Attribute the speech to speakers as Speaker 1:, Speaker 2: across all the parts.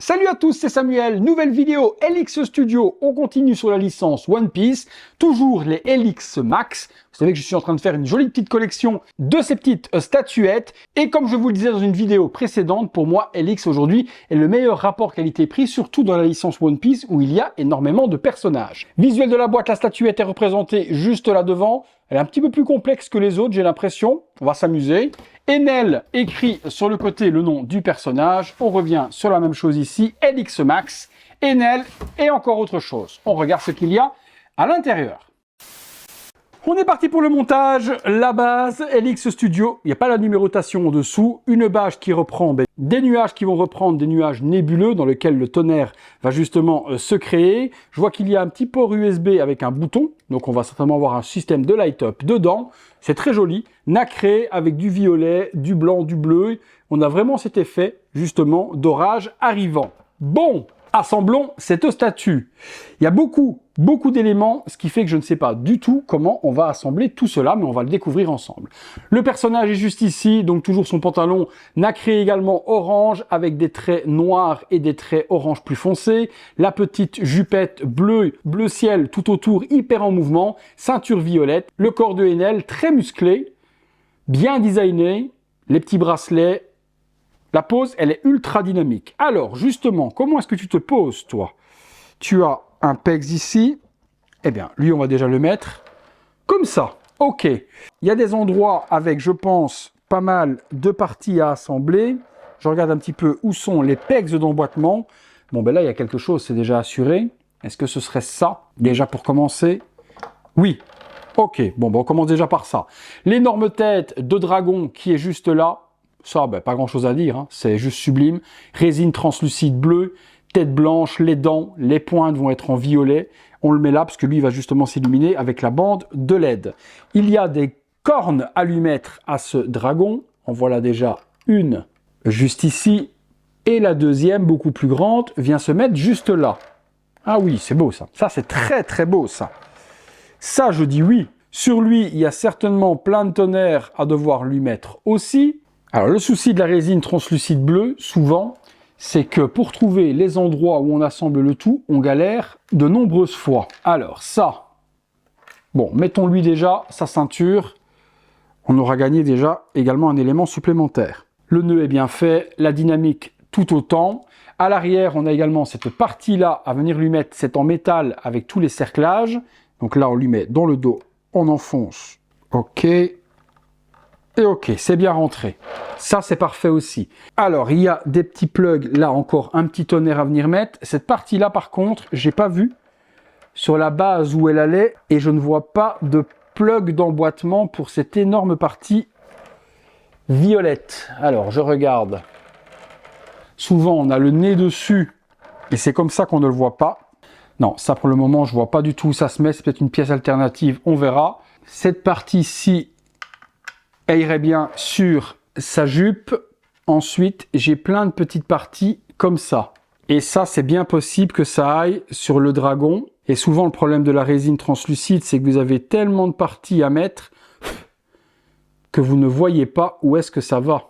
Speaker 1: Salut à tous, c'est Samuel, nouvelle vidéo Helix Studio, on continue sur la licence One Piece, toujours les Helix Max. Vous savez que je suis en train de faire une jolie petite collection de ces petites statuettes, et comme je vous le disais dans une vidéo précédente, pour moi Helix aujourd'hui est le meilleur rapport qualité-prix, surtout dans la licence One Piece où il y a énormément de personnages. Visuel de la boîte, la statuette est représentée juste là devant, elle est un petit peu plus complexe que les autres, j'ai l'impression, on va s'amuser. Enel écrit sur le côté le nom du personnage. On revient sur la même chose ici. Helix Max, Enel et encore autre chose. On regarde ce qu'il y a à l'intérieur. On est parti pour le montage. La base, Helix Studio. Il n'y a pas la numérotation en dessous. Une bâche qui reprend des nuages qui vont reprendre des nuages nébuleux dans lesquels le tonnerre va justement se créer. Je vois qu'il y a un petit port USB avec un bouton. Donc on va certainement avoir un système de light-up dedans. C'est très joli, nacré avec du violet, du blanc, du bleu. On a vraiment cet effet justement d'orage arrivant. Bon, assemblons cette statue. Il y a beaucoup d'éléments, ce qui fait que je ne sais pas du tout comment on va assembler tout cela, mais on va le découvrir ensemble. Le personnage est juste ici, donc toujours son pantalon nacré également orange, avec des traits noirs et des traits orange plus foncés. La petite jupette bleu ciel tout autour, hyper en mouvement. Ceinture violette. Le corps de Enel, très musclé, bien designé. Les petits bracelets. La pose, elle est ultra dynamique. Alors, justement, comment est-ce que tu te poses, toi? Tu as un pegs ici. Eh bien, lui, on va déjà le mettre comme ça. OK. Il y a des endroits avec, je pense, pas mal de parties à assembler. Je regarde un petit peu où sont les pegs d'emboîtement. Bon, ben là, il y a quelque chose, c'est déjà assuré. Est-ce que ce serait ça, déjà pour commencer? Oui. OK. Bon, ben, on commence déjà par ça. L'énorme tête de dragon qui est juste là. Ça, ben, pas grand chose à dire, hein. C'est juste sublime. Résine translucide bleue, tête blanche, les dents, les pointes vont être en violet. On le met là parce que lui, il va justement s'illuminer avec la bande de LED. Il y a des cornes à lui mettre à ce dragon. En voilà déjà une juste ici. Et la deuxième, beaucoup plus grande, vient se mettre juste là. Ah oui, c'est beau ça. Ça, c'est très très beau ça. Ça, je dis oui. Sur lui, il y a certainement plein de tonnerres à devoir lui mettre aussi. Alors, le souci de la résine translucide bleue, souvent, c'est que pour trouver les endroits où on assemble le tout, on galère de nombreuses fois. Alors, ça, bon, mettons-lui déjà sa ceinture. On aura gagné déjà également un élément supplémentaire. Le nœud est bien fait, la dynamique tout autant. À l'arrière, on a également cette partie-là à venir lui mettre, c'est en métal avec tous les cerclages. Donc là, on lui met dans le dos, on enfonce. OK. Et OK, c'est bien rentré. Ça, c'est parfait aussi. Alors, il y a des petits plugs, là encore, un petit tonnerre à venir mettre. Cette partie-là, par contre, j'ai pas vu sur la base où elle allait et je ne vois pas de plug d'emboîtement pour cette énorme partie violette. Alors, je regarde. Souvent, on a le nez dessus et c'est comme ça qu'on ne le voit pas. Non, ça, pour le moment, je vois pas du tout où ça se met. C'est peut-être une pièce alternative, on verra. Cette partie-ci, elle irait bien sur sa jupe. Ensuite, j'ai plein de petites parties comme ça. Et ça, c'est bien possible que ça aille sur le dragon. Et souvent, le problème de la résine translucide, c'est que vous avez tellement de parties à mettre que vous ne voyez pas où est-ce que ça va.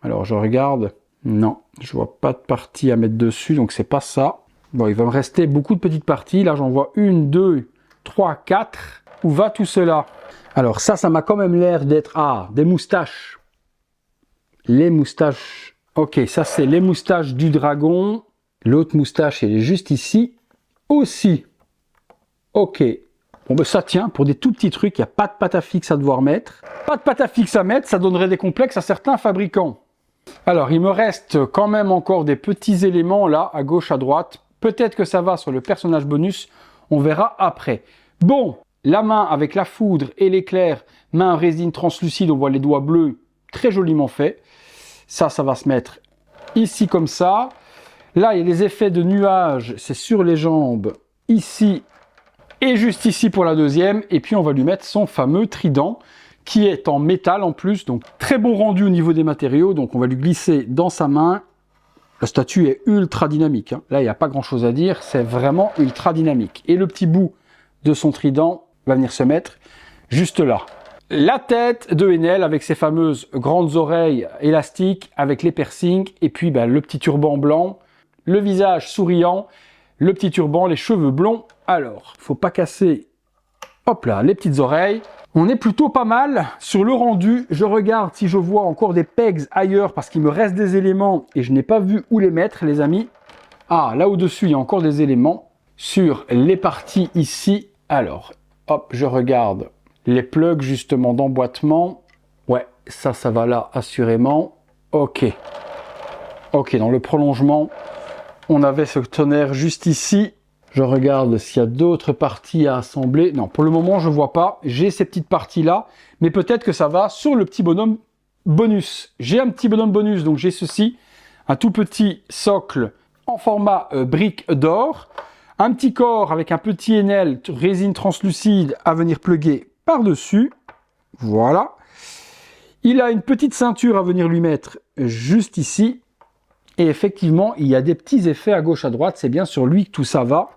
Speaker 1: Alors, je regarde. Non, je vois pas de parties à mettre dessus, donc c'est pas ça. Bon, il va me rester beaucoup de petites parties. Là, j'en vois 1, 2, 3, 4. Où va tout cela? Alors ça m'a quand même l'air d'être... Ah, des moustaches. Les moustaches. OK, ça c'est les moustaches du dragon. L'autre moustache, elle est juste ici. Aussi. OK. Bon, ben ça tient. Pour des tout petits trucs, il n'y a pas de pâte à fixe à devoir mettre. Pas de pâte à fixe à mettre, ça donnerait des complexes à certains fabricants. Alors, il me reste quand même encore des petits éléments là, à gauche, à droite. Peut-être que ça va sur le personnage bonus. On verra après. Bon. La main avec la foudre et l'éclair, main résine translucide, on voit les doigts bleus, très joliment fait. Ça va se mettre ici comme ça. Là, il y a les effets de nuages, c'est sur les jambes, ici et juste ici pour la deuxième. Et puis, on va lui mettre son fameux trident qui est en métal en plus, donc très bon rendu au niveau des matériaux. Donc, on va lui glisser dans sa main. La statue est ultra dynamique, hein. Là, il n'y a pas grand-chose à dire, c'est vraiment ultra dynamique. Et le petit bout de son trident va venir se mettre juste là. La tête de Enel avec ses fameuses grandes oreilles élastiques avec les piercings et puis le petit turban blanc. le visage souriant, le petit turban, les cheveux blonds. Alors, faut pas casser, hop là, les petites oreilles. On est plutôt pas mal sur le rendu. Je regarde si je vois encore des pegs ailleurs parce qu'il me reste des éléments et je n'ai pas vu où les mettre, les amis. Ah, là au-dessus, il y a encore des éléments sur les parties ici. Alors, hop, je regarde les plugs justement d'emboîtement. Ouais, ça va là, assurément. Ok. Ok, dans le prolongement, on avait ce tonnerre juste ici. Je regarde s'il y a d'autres parties à assembler. Non, pour le moment, je ne vois pas. J'ai ces petites parties-là, mais peut-être que ça va sur le petit bonhomme bonus. J'ai un petit bonhomme bonus, donc j'ai ceci. Un tout petit socle en format brique d'or. Un petit corps avec un petit Enel résine translucide à venir plugger par-dessus. Voilà. Il a une petite ceinture à venir lui mettre juste ici. Et effectivement, il y a des petits effets à gauche, à droite. C'est bien sur lui que tout ça va.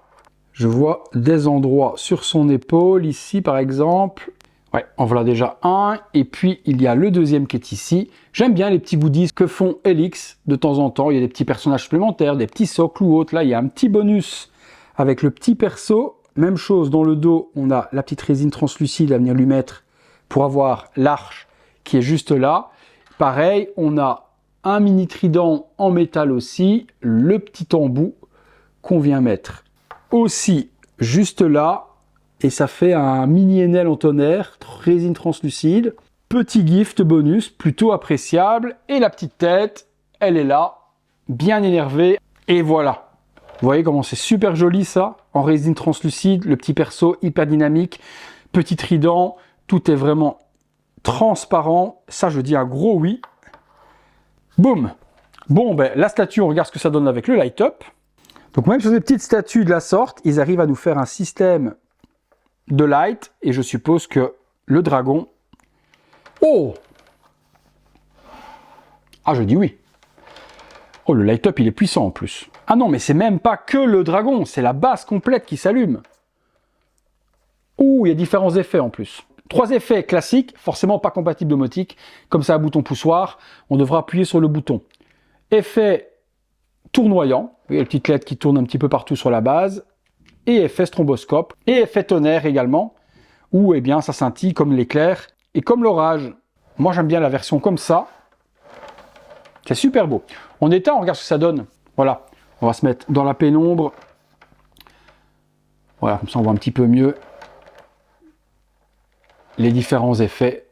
Speaker 1: Je vois des endroits sur son épaule, ici par exemple. Ouais, en voilà déjà un. Et puis, il y a le deuxième qui est ici. J'aime bien les petits goodies que font Helix de temps en temps. Il y a des petits personnages supplémentaires, des petits socles ou autres. Là, il y a un petit bonus avec le petit perso. Même chose, dans le dos, on a la petite résine translucide à venir lui mettre pour avoir l'arche qui est juste là. Pareil, on a un mini trident en métal aussi. Le petit embout qu'on vient mettre aussi juste là, et ça fait un mini Enel en tonnerre, résine translucide, petit gift bonus, plutôt appréciable, et la petite tête, elle est là, bien énervée, et voilà. Vous voyez comment c'est super joli ça, en résine translucide, le petit perso hyper dynamique, petit trident, tout est vraiment transparent, ça je dis un gros oui. Boum. Bon, ben la statue, on regarde ce que ça donne avec le light-up. Donc même sur des petites statues de la sorte, ils arrivent à nous faire un système de light. Et je suppose que le dragon... Oh! Ah, je dis oui. Oh, le light-up, il est puissant en plus. Ah non, mais c'est même pas que le dragon, c'est la base complète qui s'allume. Ouh, il y a différents effets en plus. 3 effets classiques, forcément pas compatibles domotique. Comme ça, un bouton poussoir, on devra appuyer sur le bouton. Effet tournoyant, vous voyez, les petites LED qui tournent un petit peu partout sur la base, et effet stromboscope, et effet tonnerre également, où eh bien, ça scintille comme l'éclair et comme l'orage. Moi j'aime bien la version comme ça, c'est super beau. On éteint, on regarde ce que ça donne. Voilà, on va se mettre dans la pénombre, voilà, comme ça on voit un petit peu mieux les différents effets.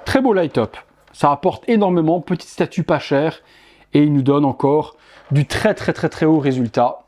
Speaker 1: Très beau light-up, ça apporte énormément, petite statue pas chère, et il nous donne encore du très haut résultat.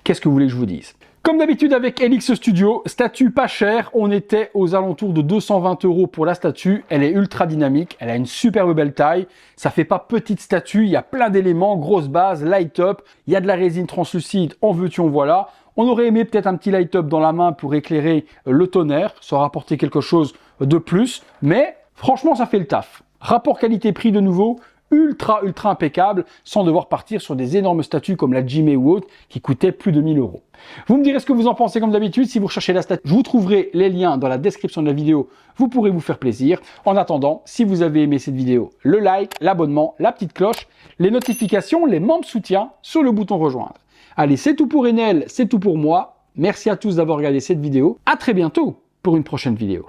Speaker 1: Qu'est-ce que vous voulez que je vous dise? Comme d'habitude avec Helix Studio, statue pas chère, on était aux alentours de 220 € pour la statue. Elle est ultra dynamique, elle a une superbe belle taille, ça fait pas petite statue, il y a plein d'éléments, grosse base, light up, il y a de la résine translucide, en veux-tu en voilà. On aurait aimé peut-être un petit light up dans la main pour éclairer le tonnerre, ça aurait apporté quelque chose de plus, mais franchement ça fait le taf. Rapport qualité-prix de nouveau, ultra impeccable, sans devoir partir sur des énormes statues comme la Jimé ou autre qui coûtaient plus de 1000 €. Vous me direz ce que vous en pensez comme d'habitude. Si vous recherchez la statue, je vous trouverai les liens dans la description de la vidéo. Vous pourrez vous faire plaisir. En attendant, si vous avez aimé cette vidéo, le like, l'abonnement, la petite cloche, les notifications, les membres soutien sur le bouton rejoindre. Allez, c'est tout pour Enel, c'est tout pour moi. Merci à tous d'avoir regardé cette vidéo. À très bientôt pour une prochaine vidéo.